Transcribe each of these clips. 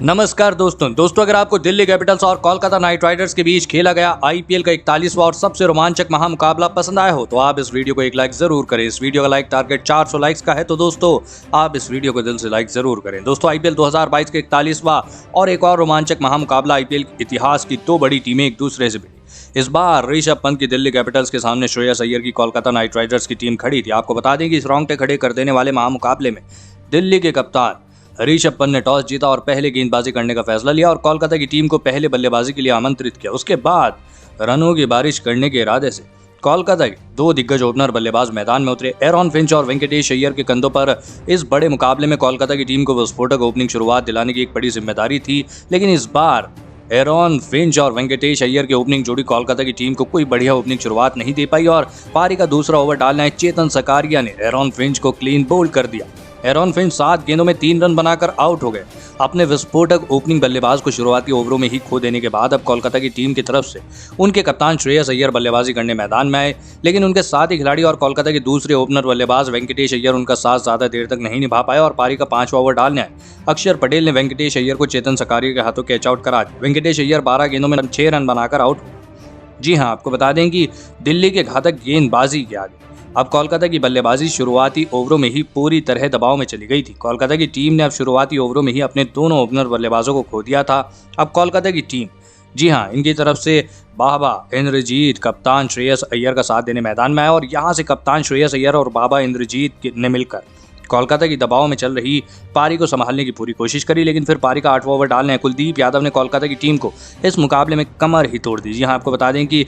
नमस्कार दोस्तों अगर आपको दिल्ली कैपिटल्स और कोलकाता नाइट राइडर्स के बीच खेला गया आईपीएल का 41वां और सबसे रोमांचक महामुकाबला पसंद आया हो तो आप इस वीडियो को एक लाइक जरूर करें। इस वीडियो का लाइक टारगेट 400 लाइक्स का है तो दोस्तों आप इस वीडियो को दिल से लाइक जरूर करें। दोस्तों आईपीएल 2022 के 41वां और एक और रोमांचक महामुकाबला आईपीएल इतिहास की दो बड़ी टीमें एक दूसरे से भिड़ी। इस बार ऋषभ पंत की दिल्ली कैपिटल्स के सामने श्रेयस अय्यर की कोलकाता नाइट राइडर्स की टीम खड़ी थी। आपको बता दें कि इस रोंगटे खड़े कर देने वाले महामुकाबले में दिल्ली के कप्तान ऋषभ पंत ने टॉस जीता और पहले गेंदबाजी करने का फैसला लिया और कोलकाता की टीम को पहले बल्लेबाजी के लिए आमंत्रित किया। उसके बाद रनों की बारिश करने के इरादे से कोलकाता के दो दिग्गज ओपनर बल्लेबाज मैदान में उतरे। एरॉन फिंच और वेंकटेश अय्यर के कंधों पर इस बड़े मुकाबले में कोलकाता की टीम को विस्फोटक ओपनिंग शुरुआत दिलाने की एक बड़ी जिम्मेदारी थी, लेकिन इस बार एरॉन फिंच और वेंकटेश अय्यर की ओपनिंग जोड़ी कोलकाता की टीम को कोई बढ़िया ओपनिंग शुरुआत नहीं दे पाई और पारी का दूसरा ओवर डालने चेतन सकारिया ने एरॉन फिंच को क्लीन बोल्ड कर दिया। एरॉन फिंच 7 गेंदों में 3 रन बनाकर आउट हो गए। अपने विस्फोटक ओपनिंग बल्लेबाज को शुरुआती ओवरों में ही खो देने के बाद अब कोलकाता की टीम की तरफ से उनके कप्तान श्रेयस अय्यर बल्लेबाजी करने मैदान में आए, लेकिन उनके साथ ही खिलाड़ी और कोलकाता के दूसरे ओपनर बल्लेबाज वेंकटेश अय्यर उनका साथ ज्यादा देर तक नहीं निभा पाए और पारी का 5वां ओवर डालने आए। अक्षर पटेल ने वेंकटेश अय्यर को चेतन सकारिया के हाथों कैच आउट करा दिया। वेंकटेश अय्यर 12 गेंदों में 6 रन बनाकर आउट हुए। जी हाँ, आपको बता दें कि दिल्ली के घातक गेंदबाजी के आगे अब कोलकाता की बल्लेबाजी शुरुआती ओवरों में ही पूरी तरह दबाव में चली गई थी। कोलकाता की टीम ने अब शुरुआती ओवरों में ही अपने दोनों ओपनर बल्लेबाजों को खो दिया था। अब कोलकाता की टीम, जी हाँ, इनकी तरफ से बाबा इंद्रजीत कप्तान श्रेयस अय्यर का साथ देने मैदान में आया और यहाँ से कप्तान श्रेयस अय्यर और बाबा इंद्रजीत ने मिलकर कोलकाता की दबाव में चल रही पारी को संभालने की पूरी कोशिश करी, लेकिन फिर पारी का 8वां ओवर डालने कुलदीप यादव ने कोलकाता की टीम को इस मुकाबले में कमर ही तोड़ दी। जी हाँ, आपको बता दें कि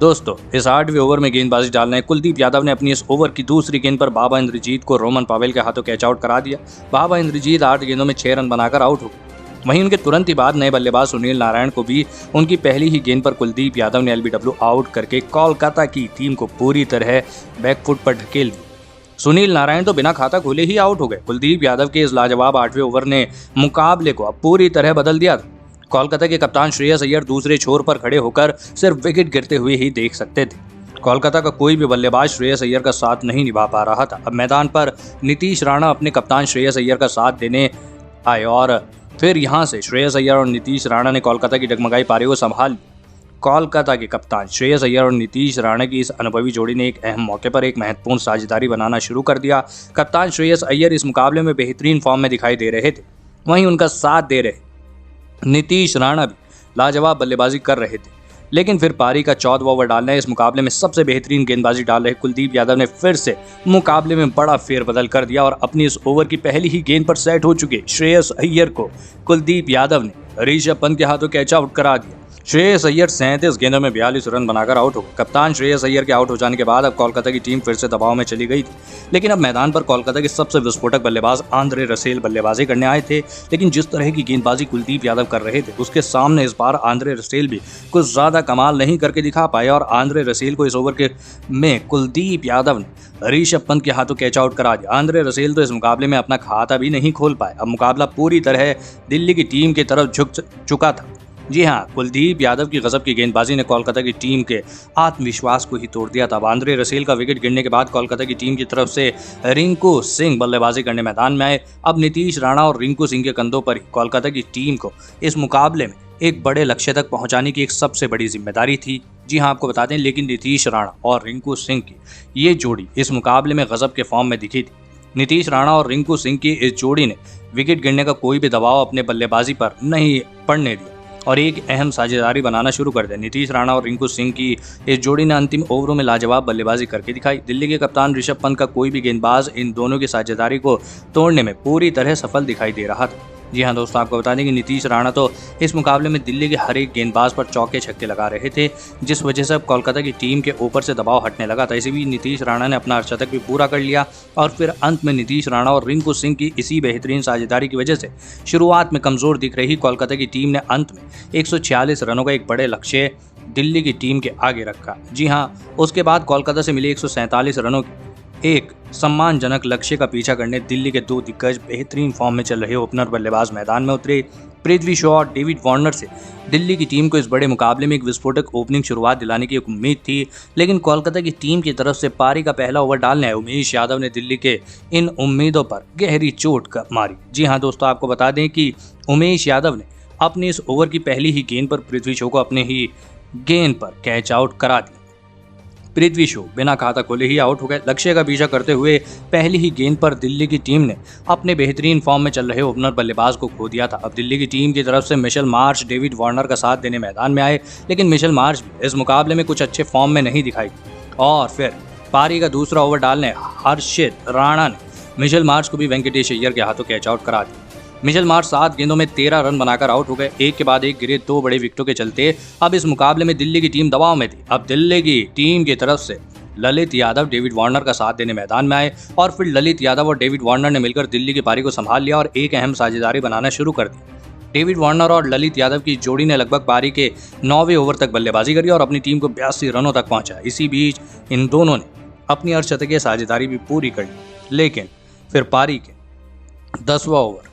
दोस्तों इस 8वें ओवर में गेंदबाजी डालने कुलदीप यादव ने अपनी इस ओवर की दूसरी गेंद पर बाबा इंद्रजीत को रोमन पावेल के हाथों कैच आउट करा दिया। बाबा इंद्रजीत 8 गेंदों में 6 रन बनाकर आउट हो गए। वहीं उनके तुरंत ही बाद नए बल्लेबाज सुनील नारायण को भी उनकी पहली ही गेंद पर कुलदीप यादव ने एलबीडब्ल्यू आउट करके कोलकाता की टीम को पूरी तरह बैकफुट पर ढकेल दिया। सुनील नारायण तो बिना खाता खोले ही आउट हो गए। कुलदीप यादव के इस लाजवाब 8वें ओवर ने मुकाबले को अब पूरी तरह बदल दिया था। कोलकाता के कप्तान श्रेयस अय्यर दूसरे छोर पर खड़े होकर सिर्फ विकेट गिरते हुए ही देख सकते थे। कोलकाता का कोई भी बल्लेबाज श्रेयस अय्यर का साथ नहीं निभा पा रहा था। अब मैदान पर नीतीश राणा अपने कप्तान श्रेयस अय्यर का साथ देने आए और फिर यहां से श्रेयस अय्यर और नीतीश राणा ने कोलकाता की डगमगाई पारी को संभाल ली। कोलकाता के कप्तान श्रेयस अय्यर और नीतीश राणा की इस अनुभवी जोड़ी ने एक अहम मौके पर एक महत्वपूर्ण साझेदारी बनाना शुरू कर दिया। कप्तान श्रेयस अय्यर इस मुकाबले में बेहतरीन फॉर्म में दिखाई दे रहे थे, वहीं उनका साथ दे रहे नीतीश राणा भी लाजवाब बल्लेबाजी कर रहे थे। लेकिन फिर पारी का 14वां ओवर डालने इस मुकाबले में सबसे बेहतरीन गेंदबाजी डाल रहे कुलदीप यादव ने फिर से मुकाबले में बड़ा फेरबदल कर दिया और अपनी इस ओवर की पहली ही गेंद पर सेट हो चुके श्रेयस अय्यर को कुलदीप यादव ने ऋषभ पंत के हाथों कैच आउट करा दिया। श्रेयस अय्यर 37 गेंदों में 42 रन बनाकर आउट हो गए। कप्तान श्रेयस अय्यर के आउट हो जाने के बाद अब कोलकाता की टीम फिर से दबाव में चली गई थी, लेकिन अब मैदान पर कोलकाता के सबसे विस्फोटक बल्लेबाज आंद्रे रसेल बल्लेबाजी करने आए थे। लेकिन जिस तरह की गेंदबाजी कुलदीप यादव कर रहे थे उसके सामने इस बार आंद्रे रसेल भी कुछ ज्यादा कमाल नहीं करके दिखा पाए और आंद्रे रसेल को इस ओवर में कुलदीप यादव ने ऋषभ पंत के हाथों कैच आउट करा दिया। आंद्रे रसेल तो इस मुकाबले में अपना खाता भी नहीं खोल पाए। अब मुकाबला पूरी तरह दिल्ली की टीम की तरफ झुक चुका था। जी हाँ, कुलदीप यादव की गजब की गेंदबाजी ने कोलकाता की टीम के आत्मविश्वास को ही तोड़ दिया था। आंद्रे रसेल का विकेट गिरने के बाद कोलकाता की टीम की तरफ से रिंकू सिंह बल्लेबाजी करने मैदान में आए। अब नीतीश राणा और रिंकू सिंह के कंधों पर ही कोलकाता की टीम को इस मुकाबले में एक बड़े लक्ष्य तक पहुंचाने की एक सबसे बड़ी जिम्मेदारी थी। जी हाँ, आपको बता दें, लेकिन नीतीश राणा और रिंकू सिंह की ये जोड़ी इस मुकाबले में गजब के फॉर्म में दिखी थी। नीतीश राणा और रिंकू सिंह की इस जोड़ी ने विकेट गिरने का कोई भी दबाव अपने बल्लेबाजी पर नहीं पड़ने दिया और एक अहम साझेदारी बनाना शुरू कर दिया। नीतीश राणा और रिंकू सिंह की इस जोड़ी ने अंतिम ओवरों में लाजवाब बल्लेबाजी करके दिखाई। दिल्ली के कप्तान ऋषभ पंत का कोई भी गेंदबाज इन दोनों की साझेदारी को तोड़ने में पूरी तरह सफल दिखाई दे रहा था। जी हाँ दोस्तों, आपको बता दें कि नीतीश राणा तो इस मुकाबले में दिल्ली के हर एक गेंदबाज पर चौके छक्के लगा रहे थे, जिस वजह से अब कोलकाता की टीम के ऊपर से दबाव हटने लगा था। इसी बीच नीतीश राणा ने अपना अर्धशतक भी पूरा कर लिया और फिर अंत में नीतीश राणा और रिंकू सिंह की इसी बेहतरीन साझेदारी की वजह से शुरुआत में कमजोर दिख रही कोलकाता की टीम ने अंत में 146 रनों का एक बड़े लक्ष्य दिल्ली की टीम के आगे रखा। जी हाँ, उसके बाद कोलकाता से मिले 147 रनों की एक सम्मानजनक लक्ष्य का पीछा करने दिल्ली के 2 दिग्गज बेहतरीन फॉर्म में चल रहे ओपनर बल्लेबाज मैदान में उतरे। पृथ्वी शॉ और डेविड वार्नर से दिल्ली की टीम को इस बड़े मुकाबले में एक विस्फोटक ओपनिंग शुरुआत दिलाने की एक उम्मीद थी, लेकिन कोलकाता की टीम की तरफ से पारी का पहला ओवर डालने आए उमेश यादव ने दिल्ली के इन उम्मीदों पर गहरी चोट मारी। जी हाँ दोस्तों, आपको बता दें कि उमेश यादव ने अपने इस ओवर की पहली ही गेंद पर पृथ्वी शॉ को अपने ही गेंद पर कैच आउट करा दिया। पृथ्वी शॉ बिना खाता खोले ही आउट हो गए। लक्ष्य का पीछा करते हुए पहली ही गेंद पर दिल्ली की टीम ने अपने बेहतरीन फॉर्म में चल रहे ओपनर बल्लेबाज को खो दिया था। अब दिल्ली की टीम की तरफ से मिशेल मार्श डेविड वार्नर का साथ देने मैदान में आए, लेकिन मिशेल मार्श भी इस मुकाबले में कुछ अच्छे फॉर्म में नहीं दिखाई और फिर पारी का दूसरा ओवर डालने हर्षित राणा ने मिशेल मार्श को भी वेंकटेश अय्यर के हाथों कैच आउट करा दिया। मिशेल मार्श 7 गेंदों में 13 रन बनाकर आउट हो गए। एक के बाद एक गिरे 2 बड़े विकेटों के चलते अब इस मुकाबले में दिल्ली की टीम दबाव में थी। अब दिल्ली की टीम की तरफ से ललित यादव डेविड वार्नर का साथ देने मैदान में आए और फिर ललित यादव और डेविड वार्नर ने मिलकर दिल्ली की पारी को संभाल लिया और एक अहम साझेदारी बनाना शुरू कर दी। डेविड वार्नर और ललित यादव की जोड़ी ने लगभग पारी के 9वें ओवर तक बल्लेबाजी करी और अपनी टीम को 82 रनों तक पहुंचाया। इसी बीच इन दोनों ने अपनी अर्धशतकीय साझेदारी भी पूरी कर ली, लेकिन फिर पारी के 10वां ओवर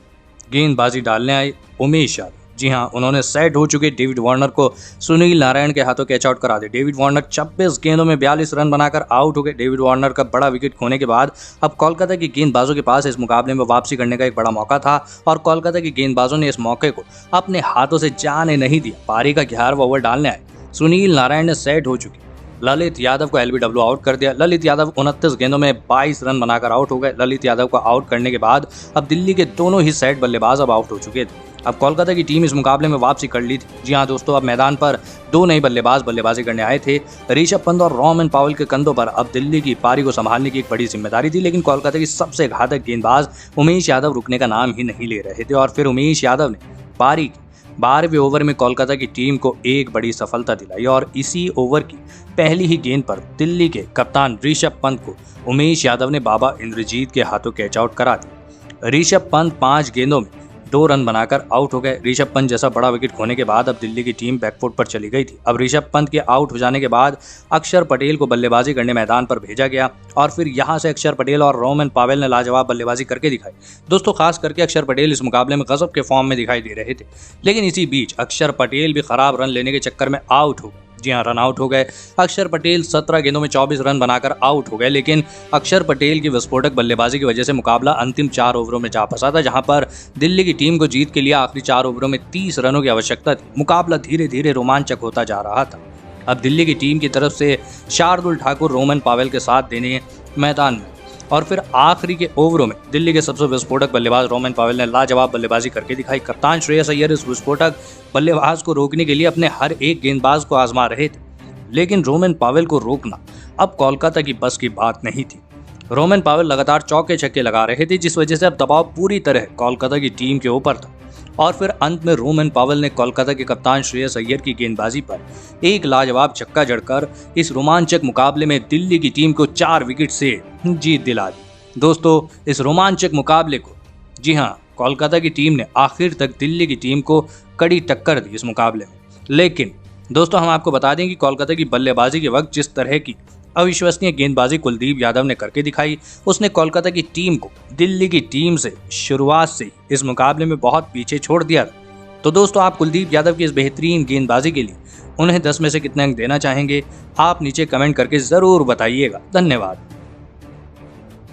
गेंदबाजी डालने आए उमेश यादव। जी हाँ, उन्होंने सेट हो चुके डेविड वार्नर को सुनील नारायण के हाथों कैच आउट करा दिया। डेविड वार्नर 26 गेंदों में 42 रन बनाकर आउट हो गए। डेविड वार्नर का बड़ा विकेट खोने के बाद अब कोलकाता की गेंदबाजों के पास इस मुकाबले में वापसी करने का एक बड़ा मौका था और कोलकाता की गेंदबाजों ने इस मौके को अपने हाथों से जाने नहीं दिया। पारी का 11वां ओवर डालने आए सुनील नारायण ने सेट हो चुके ललित यादव को एलबीडब्ल्यू आउट कर दिया। ललित यादव 29 गेंदों में 22 रन बनाकर आउट हो गए। ललित यादव को आउट करने के बाद अब दिल्ली के दोनों ही सेट बल्लेबाज अब आउट हो चुके थे। अब कोलकाता की टीम इस मुकाबले में वापसी कर ली थी। जी हाँ दोस्तों, अब मैदान पर 2 नए बल्लेबाज बल्लेबाजी करने आए थे। ऋषभ पंत और रोमन पावेल के कंधों पर अब दिल्ली की पारी को संभालने की एक बड़ी जिम्मेदारी थी, लेकिन कोलकाता की सबसे घातक गेंदबाज उमेश यादव रुकने का नाम ही नहीं ले रहे थे और फिर उमेश यादव ने पारी के 12वें ओवर में कोलकाता की टीम को एक बड़ी सफलता दिलाई और इसी ओवर की पहली ही गेंद पर दिल्ली के कप्तान ऋषभ पंत को उमेश यादव ने बाबा इंद्रजीत के हाथों कैच आउट करा दिया। ऋषभ पंत 5 गेंदों में 2 रन बनाकर आउट हो गए। ऋषभ पंत जैसा बड़ा विकेट खोने के बाद अब दिल्ली की टीम बैकफुट पर चली गई थी। अब ऋषभ पंत के आउट हो जाने के बाद अक्षर पटेल को बल्लेबाजी करने मैदान पर भेजा गया और फिर यहां से अक्षर पटेल और रोमन पावेल ने लाजवाब बल्लेबाजी करके दिखाई। दोस्तों, खास करके अक्षर पटेल इस मुकाबले में गजब के फॉर्म में दिखाई दे रहे थे, लेकिन इसी बीच अक्षर पटेल भी खराब रन लेने के चक्कर में आउट हो गए। जी हाँ, रन आउट हो गए। अक्षर पटेल 17 गेंदों में 24 रन बनाकर आउट हो गए, लेकिन अक्षर पटेल की विस्फोटक बल्लेबाजी की वजह से मुकाबला अंतिम 4 ओवरों में जा फंसा था, जहां पर दिल्ली की टीम को जीत के लिए आखिरी 4 ओवरों में 30 रनों की आवश्यकता थी। मुकाबला धीरे धीरे रोमांचक होता जा रहा था। अब दिल्ली की टीम की तरफ से शार्दुल ठाकुर रोमन पावेल के साथ देने मैदान में और फिर आखिरी के ओवरों में दिल्ली के सबसे विस्फोटक बल्लेबाज रोमन पावेल ने लाजवाब बल्लेबाजी करके दिखाई। कप्तान श्रेयस अय्यर इस विस्फोटक बल्लेबाज को रोकने के लिए अपने हर एक गेंदबाज को आजमा रहे थे, लेकिन रोमन पावेल को रोकना अब कोलकाता की बस की बात नहीं थी। रोमन पावेल लगातार चौके छक्के लगा रहे थे, जिस वजह से अब दबाव पूरी तरह कोलकाता की टीम के ऊपर था और फिर अंत में रोमन पावेल ने कोलकाता के कप्तान श्रेयस अय्यर की गेंदबाजी पर एक लाजवाब छक्का जड़कर इस रोमांचक मुकाबले में दिल्ली की टीम को 4 विकेट से जीत दिला दी। दोस्तों, इस रोमांचक मुकाबले को जी हाँ कोलकाता की टीम ने आखिर तक दिल्ली की टीम को कड़ी टक्कर दी इस मुकाबले में। लेकिन दोस्तों, हम आपको बता दें कि कोलकाता की बल्लेबाजी के वक्त जिस तरह की अविश्वसनीय गेंदबाजी कुलदीप यादव ने करके दिखाई, उसने कोलकाता की टीम को दिल्ली की टीम से शुरुआत से इस मुकाबले में बहुत पीछे छोड़ दिया था। तो दोस्तों, आप कुलदीप यादव की इस बेहतरीन गेंदबाजी के लिए उन्हें 10 में से कितने अंक देना चाहेंगे? आप नीचे कमेंट करके ज़रूर बताइएगा। धन्यवाद।